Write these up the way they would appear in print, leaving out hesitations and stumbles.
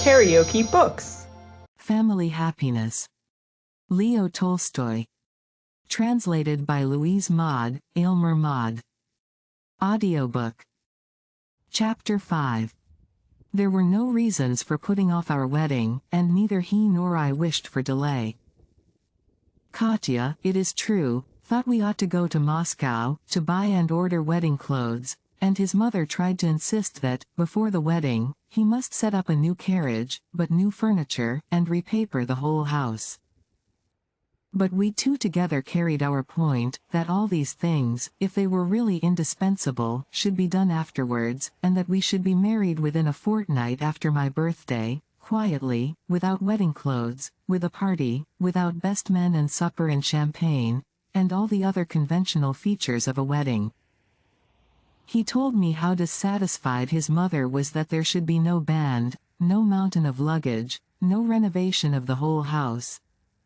KaraokeBooks. Family Happiness. Leo Tolstoy. Translated by Louise Maude, Aylmer Maude. Audiobook. Chapter 5. There were no reasons for putting off our wedding, and neither he nor I wished for delay. Katya, it is true, thought we ought to go to Moscow, to buy and order wedding clothes, and his mother tried to insist that, before the wedding, he must set up a new carriage, but new furniture, and repaper the whole house. But we two together carried our point, that all these things, if they were really indispensable, should be done afterwards, and that we should be married within a fortnight after my birthday, quietly, without wedding clothes, with a party, without best men and supper and champagne, and all the other conventional features of a wedding. He told me how dissatisfied his mother was that there should be no band, no mountain of luggage, no renovation of the whole house,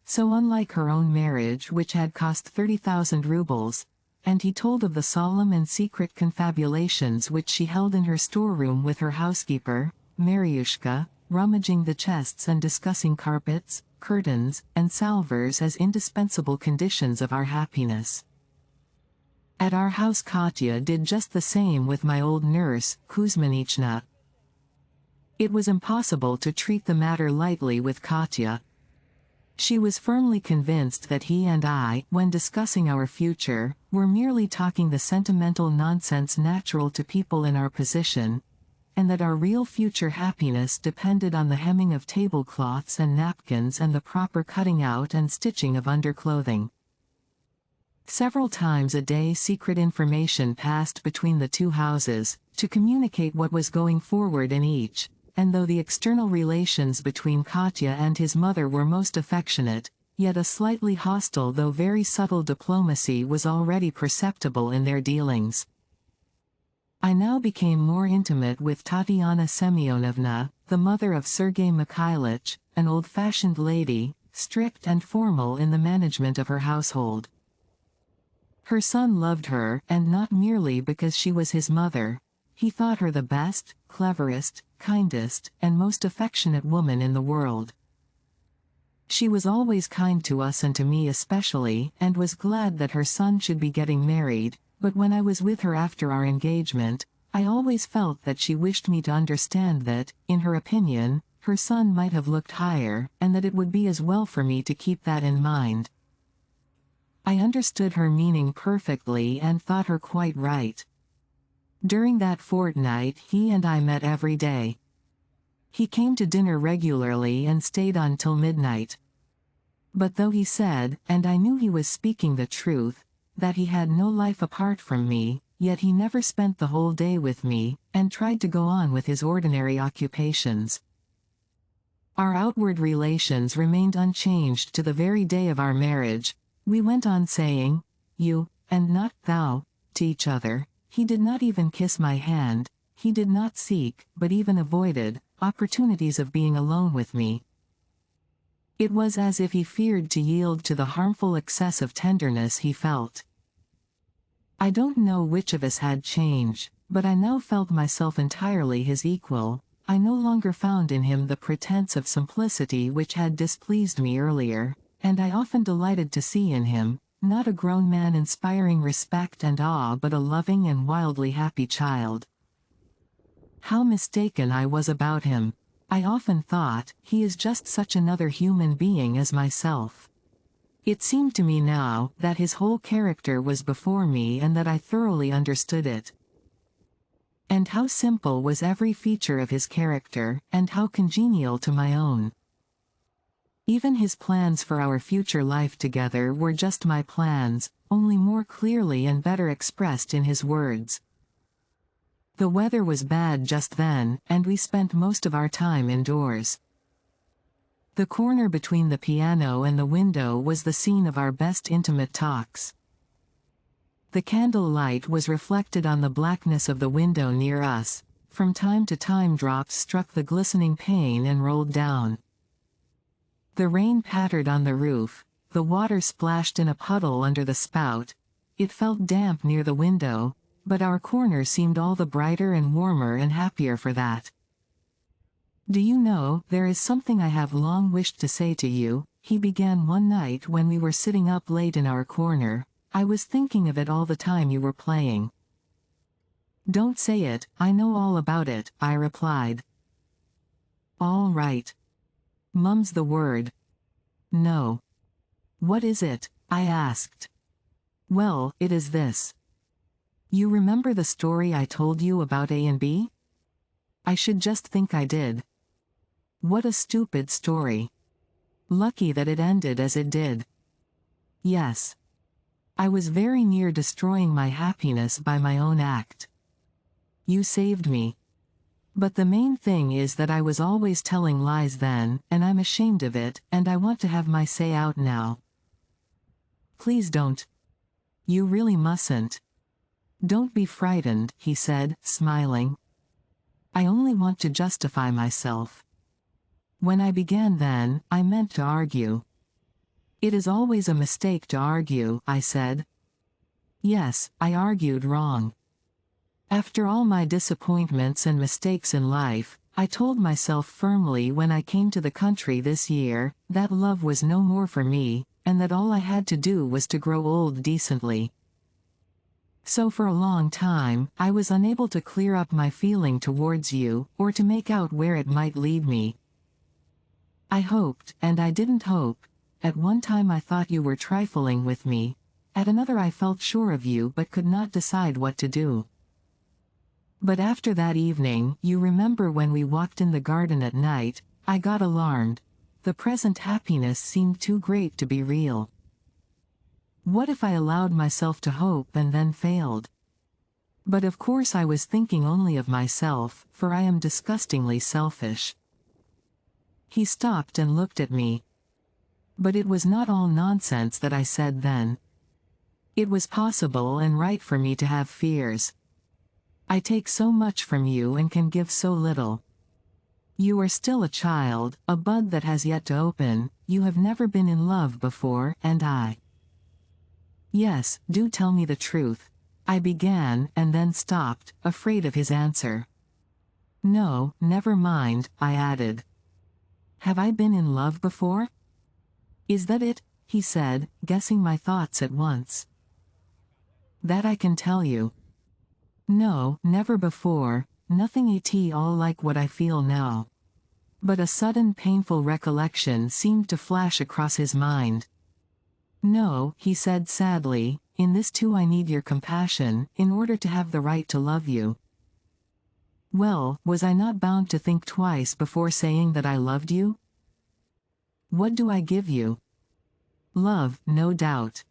so unlike her own marriage which had cost 30,000 rubles, and he told of the solemn and secret confabulations which she held in her storeroom with her housekeeper, Mariushka, rummaging the chests and discussing carpets, curtains, and salvers as indispensable conditions of our happiness. At our house Katya did just the same with my old nurse, Kuzminichna. It was impossible to treat the matter lightly with Katya. She was firmly convinced that he and I, when discussing our future, were merely talking the sentimental nonsense natural to people in our position, and that our real future happiness depended on the hemming of tablecloths and napkins and the proper cutting out and stitching of underclothing. Several times a day secret information passed between the two houses, to communicate what was going forward in each, and though the external relations between Katya and his mother were most affectionate, yet a slightly hostile though very subtle diplomacy was already perceptible in their dealings. I now became more intimate with Tatiana Semyonovna, the mother of Sergei Mikhailich, an old-fashioned lady, strict and formal in the management of her household. Her son loved her, and not merely because she was his mother. He thought her the best, cleverest, kindest, and most affectionate woman in the world. She was always kind to us and to me especially, and was glad that her son should be getting married, but when I was with her after our engagement, I always felt that she wished me to understand that, in her opinion, her son might have looked higher, and that it would be as well for me to keep that in mind. I understood her meaning perfectly and thought her quite right. During that fortnight he and I met every day. He came to dinner regularly and stayed on till midnight. But though he said, and I knew he was speaking the truth, that he had no life apart from me, yet he never spent the whole day with me, and tried to go on with his ordinary occupations. Our outward relations remained unchanged to the very day of our marriage. We went on saying, you, and not thou, to each other. He did not even kiss my hand, he did not seek, but even avoided, opportunities of being alone with me. It was as if he feared to yield to the harmful excess of tenderness he felt. I don't know which of us had changed, but I now felt myself entirely his equal. I no longer found in him the pretense of simplicity which had displeased me earlier, and I often delighted to see in him, not a grown man inspiring respect and awe but a loving and wildly happy child. How mistaken I was about him. I often thought, he is just such another human being as myself. It seemed to me now, that his whole character was before me and that I thoroughly understood it. And how simple was every feature of his character, and how congenial to my own. Even his plans for our future life together were just my plans, only more clearly and better expressed in his words. The weather was bad just then, and we spent most of our time indoors. The corner between the piano and the window was the scene of our best intimate talks. The candle light was reflected on the blackness of the window near us. From time to time drops struck the glistening pane and rolled down. The rain pattered on the roof, the water splashed in a puddle under the spout. It felt damp near the window, but our corner seemed all the brighter and warmer and happier for that. Do you know, there is something I have long wished to say to you, he began one night when we were sitting up late in our corner. I was thinking of it all the time you were playing. Don't say it, I know all about it, I replied. All right. Mum's the word. No. What is it? I asked. Well, it is this. You remember the story I told you about A and B? I should just think I did. What a stupid story. Lucky that it ended as it did. Yes. I was very near destroying my happiness by my own act. You saved me. But the main thing is that I was always telling lies then, and I'm ashamed of it, and I want to have my say out now. Please don't. You really mustn't. Don't be frightened, he said, smiling. I only want to justify myself. When I began then, I meant to argue. It is always a mistake to argue, I said. Yes, I argued wrong. After all my disappointments and mistakes in life, I told myself firmly when I came to the country this year, that love was no more for me, and that all I had to do was to grow old decently. So for a long time, I was unable to clear up my feeling towards you, or to make out where it might lead me. I hoped, and I didn't hope. At one time I thought you were trifling with me. At another I felt sure of you but could not decide what to do. But after that evening, you remember when we walked in the garden at night, I got alarmed. The present happiness seemed too great to be real. What if I allowed myself to hope and then failed? But of course I was thinking only of myself, for I am disgustingly selfish. He stopped and looked at me. But it was not all nonsense that I said then. It was possible and right for me to have fears. I take so much from you and can give so little. You are still a child, a bud that has yet to open, you have never been in love before, and I. Yes, do tell me the truth. I began, and then stopped, afraid of his answer. No, never mind, I added. Have I been in love before? Is that it? He said, guessing my thoughts at once. That I can tell you. No, never before, nothing at all like what I feel now. But a sudden painful recollection seemed to flash across his mind. No, he said sadly, in this too I need your compassion, in order to have the right to love you. Well, was I not bound to think twice before saying that I loved you? What do I give you? Love, no doubt.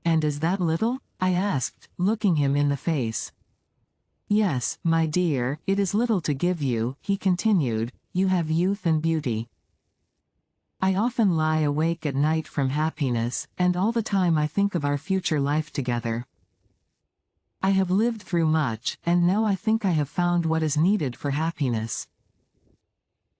And is that little? I asked, looking him in the face. Yes, my dear, it is little to give you, he continued, you have youth and beauty. I often lie awake at night from happiness, and all the time I think of our future life together. I have lived through much, and now I think I have found what is needed for happiness.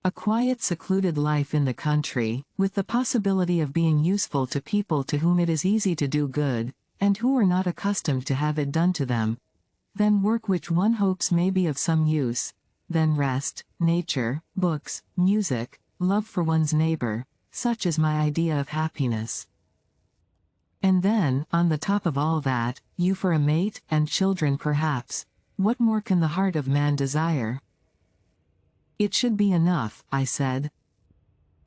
A quiet, secluded life in the country, with the possibility of being useful to people to whom it is easy to do good, and who are not accustomed to have it done to them. Then work which one hopes may be of some use. Then rest, nature, books, music, love for one's neighbor. Such is my idea of happiness. And then, on the top of all that, you for a mate, and children perhaps. What more can the heart of man desire? It should be enough, I said.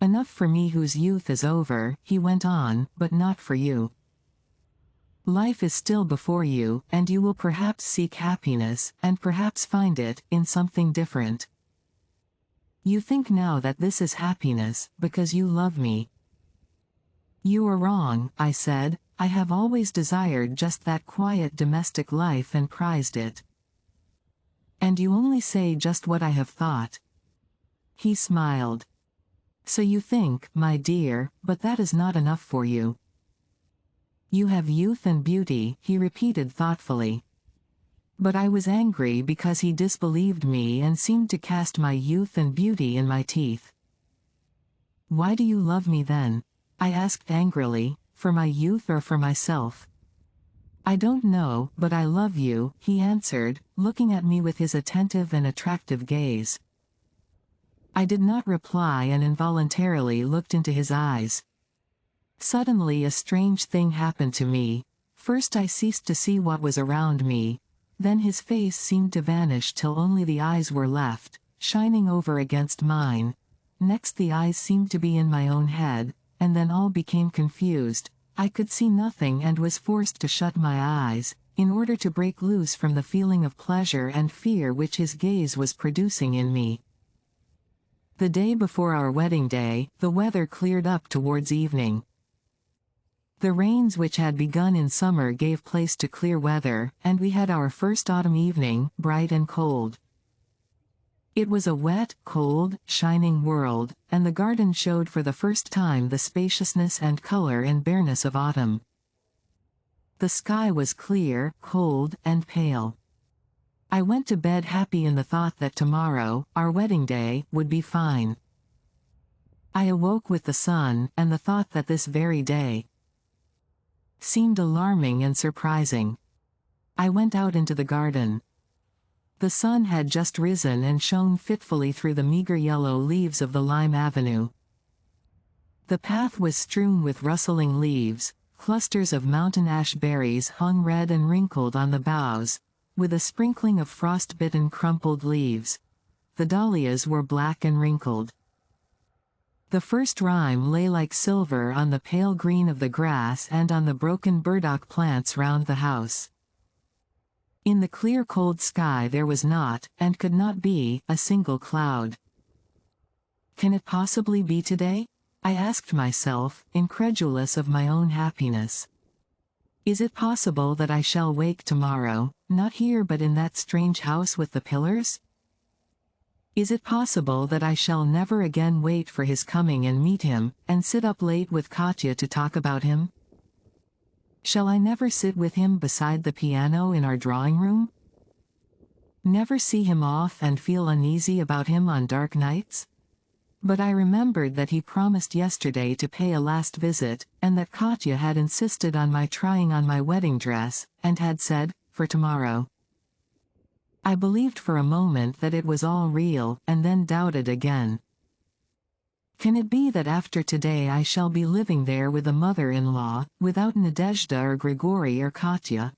Enough for me whose youth is over, he went on, but not for you. Life is still before you, and you will perhaps seek happiness, and perhaps find it, in something different. You think now that this is happiness, because you love me. You are wrong, I said, I have always desired just that quiet domestic life and prized it. And you only say just what I have thought. He smiled. So you think, my dear, but that is not enough for you. You have youth and beauty, he repeated thoughtfully. But I was angry because he disbelieved me and seemed to cast my youth and beauty in my teeth. Why do you love me then? I asked angrily, for my youth or for myself? I don't know, but I love you, he answered, looking at me with his attentive and attractive gaze. I did not reply and involuntarily looked into his eyes. Suddenly a strange thing happened to me. First I ceased to see what was around me. Then his face seemed to vanish till only the eyes were left, shining over against mine. Next the eyes seemed to be in my own head, and then all became confused. I could see nothing and was forced to shut my eyes, in order to break loose from the feeling of pleasure and fear which his gaze was producing in me. The day before our wedding day, the weather cleared up towards evening. The rains which had begun in summer gave place to clear weather, and we had our first autumn evening, bright and cold. It was a wet, cold, shining world, and the garden showed for the first time the spaciousness and color and bareness of autumn. The sky was clear, cold, and pale. I went to bed happy in the thought that tomorrow, our wedding day, would be fine. I awoke with the sun, and the thought that this very day seemed alarming and surprising. I went out into the garden. The sun had just risen and shone fitfully through the meager yellow leaves of the lime avenue. The path was strewn with rustling leaves, clusters of mountain ash berries hung red and wrinkled on the boughs, with a sprinkling of frost-bitten crumpled leaves. The dahlias were black and wrinkled. The first rime lay like silver on the pale green of the grass and on the broken burdock plants round the house. In the clear cold sky there was not, and could not be, a single cloud. Can it possibly be today? I asked myself, incredulous of my own happiness. Is it possible that I shall wake tomorrow, not here but in that strange house with the pillars? Is it possible that I shall never again wait for his coming and meet him, and sit up late with Katya to talk about him? Shall I never sit with him beside the piano in our drawing room? Never see him off and feel uneasy about him on dark nights? But I remembered that he promised yesterday to pay a last visit, and that Katya had insisted on my trying on my wedding dress, and had said, for tomorrow. I believed for a moment that it was all real, and then doubted again. Can it be that after today I shall be living there with a mother-in-law, without Nadezhda or Grigory or Katya?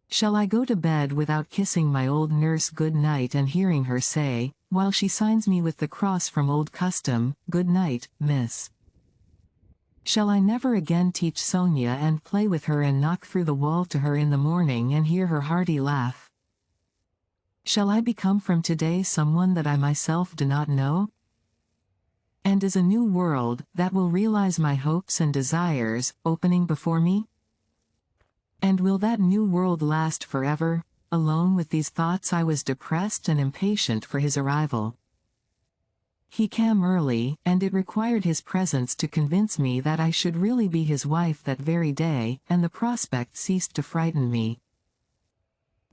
Shall I go to bed without kissing my old nurse good night and hearing her say, while she signs me with the cross from old custom, "Good night, miss"? Shall I never again teach Sonia and play with her and knock through the wall to her in the morning and hear her hearty laugh? Shall I become from today someone that I myself do not know? And is a new world, that will realize my hopes and desires, opening before me? And will that new world last forever? Alone with these thoughts I was depressed and impatient for his arrival. He came early, and it required his presence to convince me that I should really be his wife that very day, and the prospect ceased to frighten me.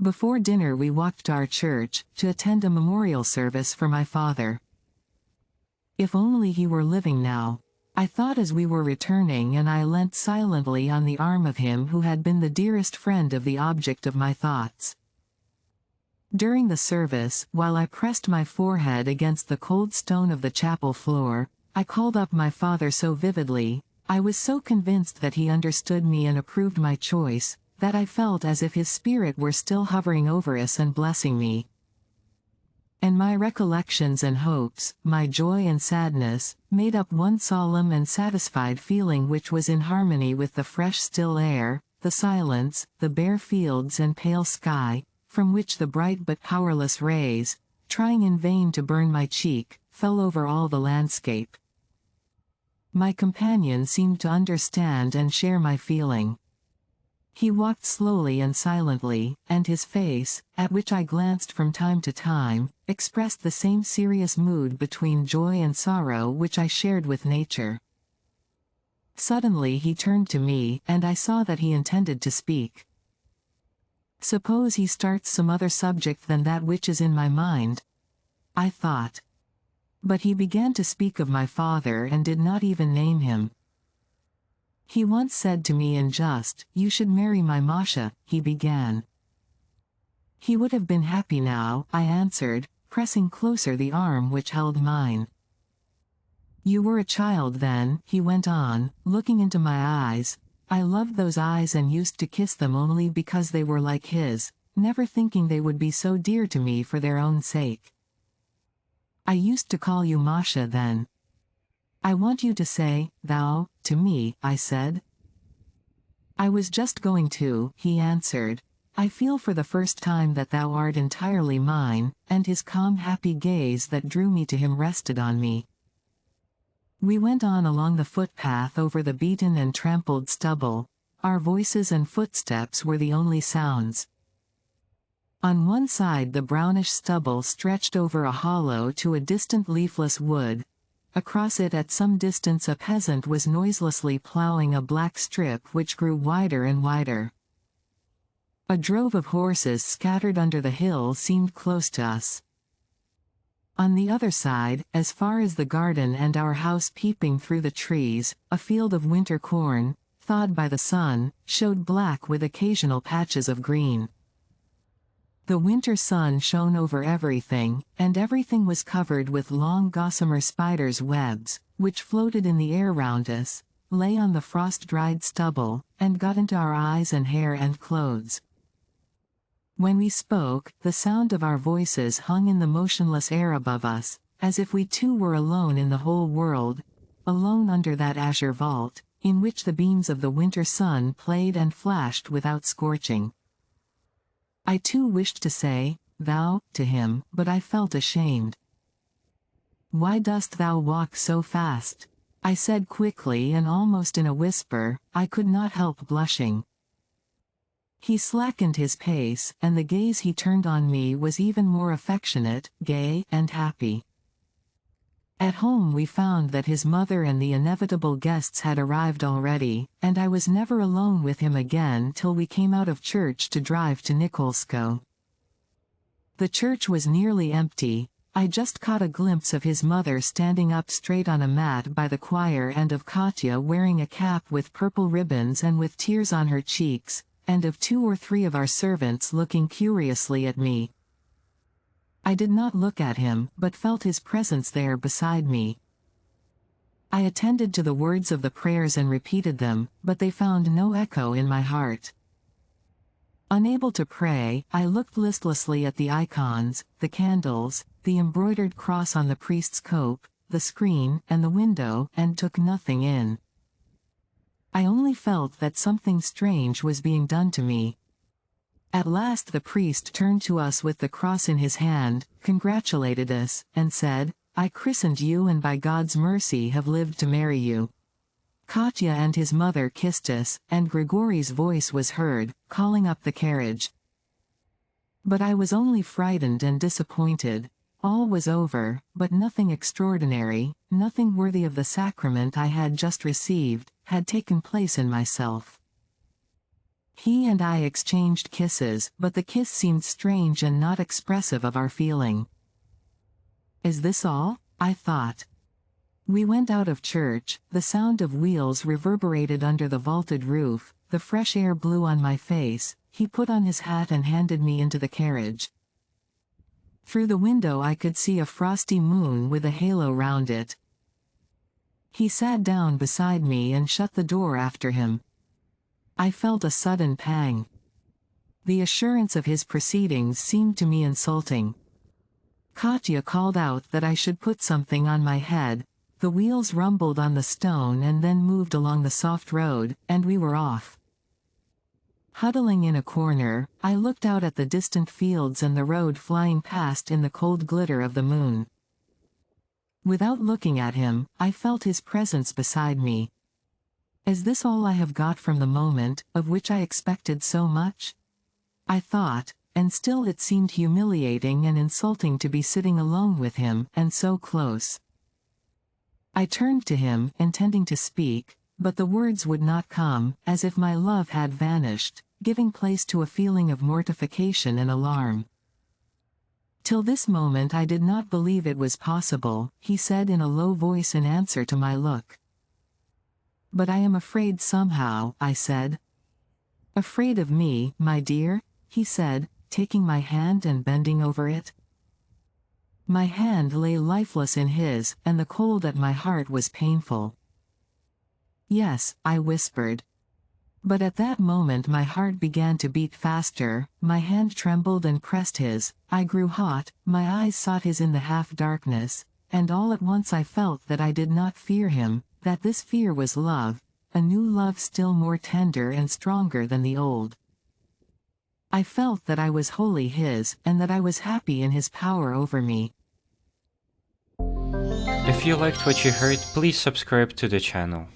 Before dinner we walked to our church, to attend a memorial service for my father. If only he were living now, I thought as we were returning, and I leant silently on the arm of him who had been the dearest friend of the object of my thoughts. During the service, while I pressed my forehead against the cold stone of the chapel floor, I called up my father so vividly, I was so convinced that he understood me and approved my choice, that I felt as if his spirit were still hovering over us and blessing me. And my recollections and hopes, my joy and sadness, made up one solemn and satisfied feeling which was in harmony with the fresh still air, the silence, the bare fields and pale sky, from which the bright but powerless rays, trying in vain to burn my cheek, fell over all the landscape. My companion seemed to understand and share my feeling. He walked slowly and silently, and his face, at which I glanced from time to time, expressed the same serious mood between joy and sorrow which I shared with nature. Suddenly he turned to me, and I saw that he intended to speak. Suppose he starts some other subject than that which is in my mind? I thought. But he began to speak of my father and did not even name him. He once said to me in jest, "You should marry my Masha," he began. He would have been happy now, I answered, pressing closer the arm which held mine. "You were a child then," he went on, looking into my eyes. "I loved those eyes and used to kiss them only because they were like his, never thinking they would be so dear to me for their own sake. I used to call you Masha then." "I want you to say, thou, to me," I said. "I was just going to," he answered. "I feel for the first time that thou art entirely mine," and his calm happy gaze that drew me to him rested on me. We went on along the footpath over the beaten and trampled stubble. Our voices and footsteps were the only sounds. On one side the brownish stubble stretched over a hollow to a distant leafless wood. Across it at some distance a peasant was noiselessly ploughing a black strip which grew wider and wider. A drove of horses scattered under the hill seemed close to us. On the other side, as far as the garden and our house peeping through the trees, a field of winter corn, thawed by the sun, showed black with occasional patches of green. The winter sun shone over everything, and everything was covered with long gossamer spiders' webs, which floated in the air round us, lay on the frost-dried stubble, and got into our eyes and hair and clothes. When we spoke, the sound of our voices hung in the motionless air above us, as if we too were alone in the whole world, alone under that azure vault, in which the beams of the winter sun played and flashed without scorching. I too wished to say, thou, to him, but I felt ashamed. "Why dost thou walk so fast?" I said quickly and almost in a whisper. I could not help blushing. He slackened his pace, and the gaze he turned on me was even more affectionate, gay, and happy. At home we found that his mother and the inevitable guests had arrived already, and I was never alone with him again till we came out of church to drive to Nikolskoe. The church was nearly empty. I just caught a glimpse of his mother standing up straight on a mat by the choir and of Katya wearing a cap with purple ribbons and with tears on her cheeks, and of 2 or 3 of our servants looking curiously at me. I did not look at him, but felt his presence there beside me. I attended to the words of the prayers and repeated them, but they found no echo in my heart. Unable to pray, I looked listlessly at the icons, the candles, the embroidered cross on the priest's cope, the screen, and the window, and took nothing in. I only felt that something strange was being done to me. At last the priest turned to us with the cross in his hand, congratulated us, and said, "I christened you and by God's mercy have lived to marry you." Katya and his mother kissed us, and Grigory's voice was heard, calling up the carriage. But I was only frightened and disappointed. All was over, but nothing extraordinary, nothing worthy of the sacrament I had just received, had taken place in myself. He and I exchanged kisses, but the kiss seemed strange and not expressive of our feeling. Is this all? I thought. We went out of church, the sound of wheels reverberated under the vaulted roof, the fresh air blew on my face. He put on his hat and handed me into the carriage. Through the window I could see a frosty moon with a halo round it. He sat down beside me and shut the door after him. I felt a sudden pang. The assurance of his proceedings seemed to me insulting. Katya called out that I should put something on my head. The wheels rumbled on the stone and then moved along the soft road, and we were off. Huddling in a corner, I looked out at the distant fields and the road flying past in the cold glitter of the moon. Without looking at him, I felt his presence beside me. Is this all I have got from the moment, of which I expected so much? I thought, and still it seemed humiliating and insulting to be sitting alone with him, and so close. I turned to him, intending to speak, but the words would not come, as if my love had vanished, giving place to a feeling of mortification and alarm. Till this moment I did not believe it was possible, he said in a low voice in answer to my look. But I am afraid somehow, I said. Afraid of me, my dear? He said, taking my hand and bending over it. My hand lay lifeless in his, and the cold at my heart was painful. "Yes," I whispered. But at that moment my heart began to beat faster, my hand trembled and pressed his, I grew hot, my eyes sought his in the half-darkness, and all at once I felt that I did not fear him, that this fear was love, a new love still more tender and stronger than the old. I felt that I was wholly his, and that I was happy in his power over me. If you liked what you heard, please subscribe to the channel.